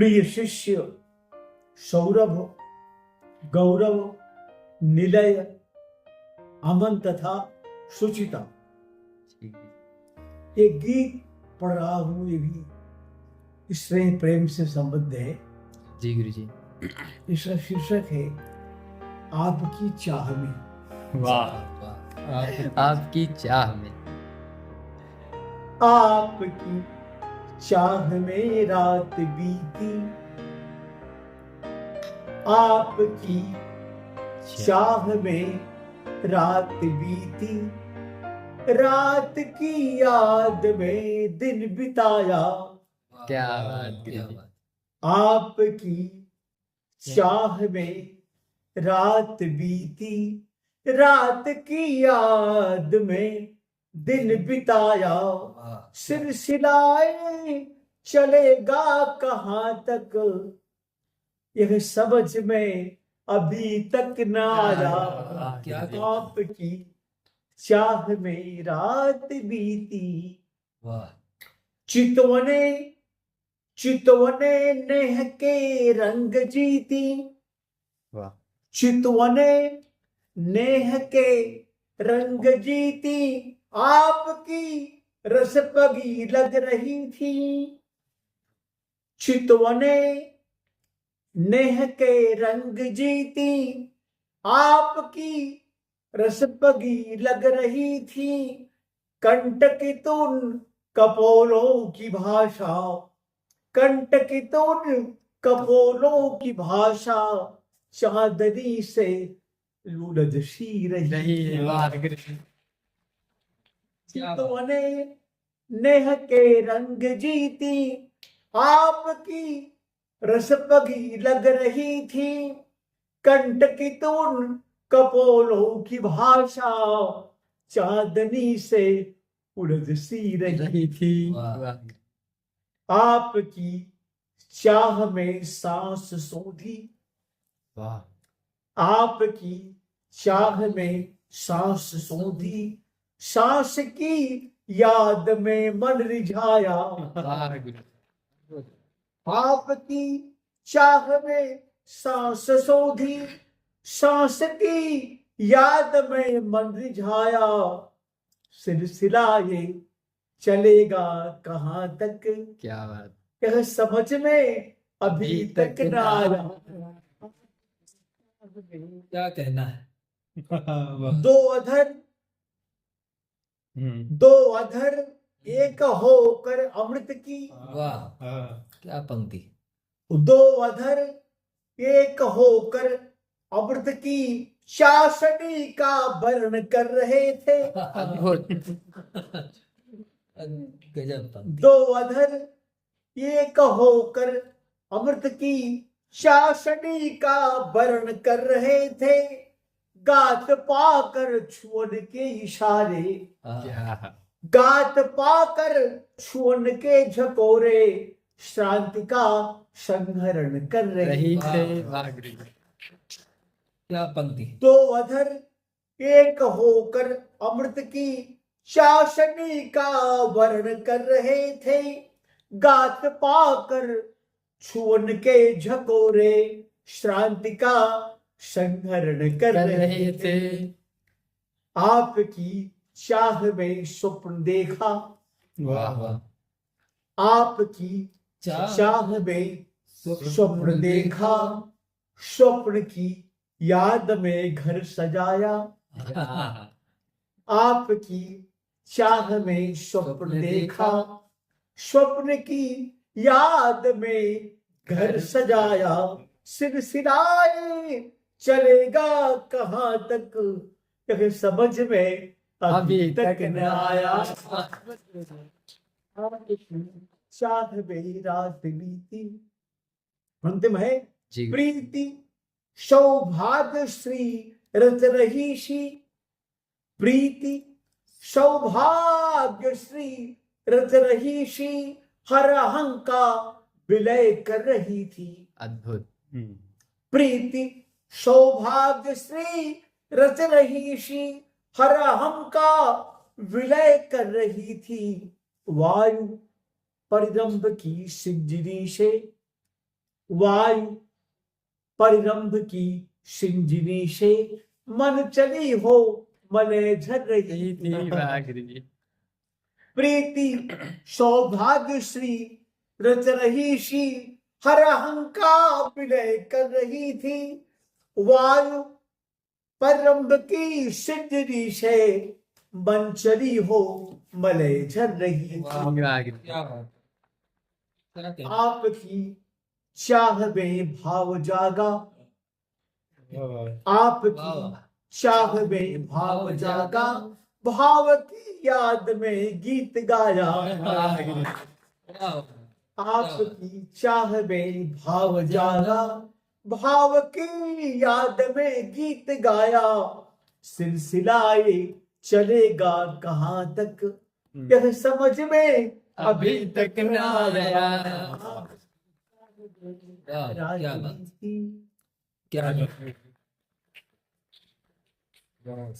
प्रिय शिष्य सौरभ, गौरव, निलय, अमन तथा सुचिता, ये गीत पढ़ रहा हूं। ये भी इसमें प्रेम से संबद्ध है। जी गुरु जी। इसका शीर्षक है आपकी चाह में। वाह आपकी चाह में। आपकी चाह में रात बीती, आपकी चाह में रात बीती, रात की याद में दिन बिताया। क्या बात गुरु जी। आपकी चाह में रात बीती, रात की याद में दिन बिताया। सिलसिलाए चलेगा कहाँ तक, यह समझ में अभी तक न आया। आपकी चाह में रात बीती, चितवने चितवने नेह के रंग जीती, वाह चितवने नेह के रंग जीती, आपकी रसपगी लग रही थी। चितवने नेह के रंग जीती, आपकी रसपगी लग रही थी। कंटकित उन कपोलों की भाषा, कंटकित उन कपोलों की भाषा, चांदनी से लुढ़क सी रही। चितवने नेह के रंग जीती, आपकी रसपगी लग रही थी। कंटकित उन कपोलों की भाषा, चांदनी से उलझ सी रही थी। आपकी चाह में सांस सोधी, आपकी चाह में सांस सोधी, सांस की याद में मन रिझाया। आपकी चाह में सांस सोधी, सांस की याद में मन रिझाया। सिलसिला ये चलेगा कहाँ तक, क्या बात। यह समझ में अभी तक न आया। क्या कहना है। दो अधर एक होकर अमृत की। वाह क्या पंक्ति। दो अधर एक होकर अमृत की, चाशनी का वर्ण कर रहे थे। गजब पंक्ति। दो अधर एक होकर अमृत की, चाशनी का वर्ण कर रहे थे। गात पाकर छुअन के इशारे, गात पाकर छुअन के झकोरे, श्रांति का संहरण कर रही थे। क्या पंक्ति। दो अधर एक होकर अमृत की, चाशनी का वर्ण कर रहे थे। गात पाकर छुअन के झकोरे, श्रांति का संहरण कर रहे थे। आपकी चाह में स्वप्न देखा, आपकी चाह में स्वप्न देखा, स्वप्न की याद में घर सजाया। आपकी चाह में स्वप्न देखा, स्वप्न की याद में घर सजाया। सिलसिलाए चलेगा कहाँ तक, यह समझ में अभी तक न आया। चाह में रात बीती। अंतिम है प्रीति सौभाग्य श्री रच रही सी, प्रीति सौभाग्य श्री रच रही सी, हर अहं का विलय कर रही थी। अद्भुत। प्रीति सौभाग्य श्री रच रही सी, हर अहं का विलय कर रही थी। वायु परिरंभ की सिंजनी से वायु परिरंभ की सिंजनी से मन चली हो मले झर रही थी। वागरी प्रीति सौभाग्य श्री रच रही सी हर अहंकार विलय कर रही थी। वायु परम्भ की सिंजनी से मन चली हो मलय झर रही थी। वागरी क्या बात क्या कहना आपकी चाह में भाव जागा, वाह आपकी चाह में भाव जागा, भाव की याद में गीत गाया। वागरी वाह आपकी चाह में भाव जागा, भाव की याद में गीत गाया। सिलसिलाए चलेगा कहाँ तक यह समझ में अभी तक ना आया। क्या बात राजनीति क्या बात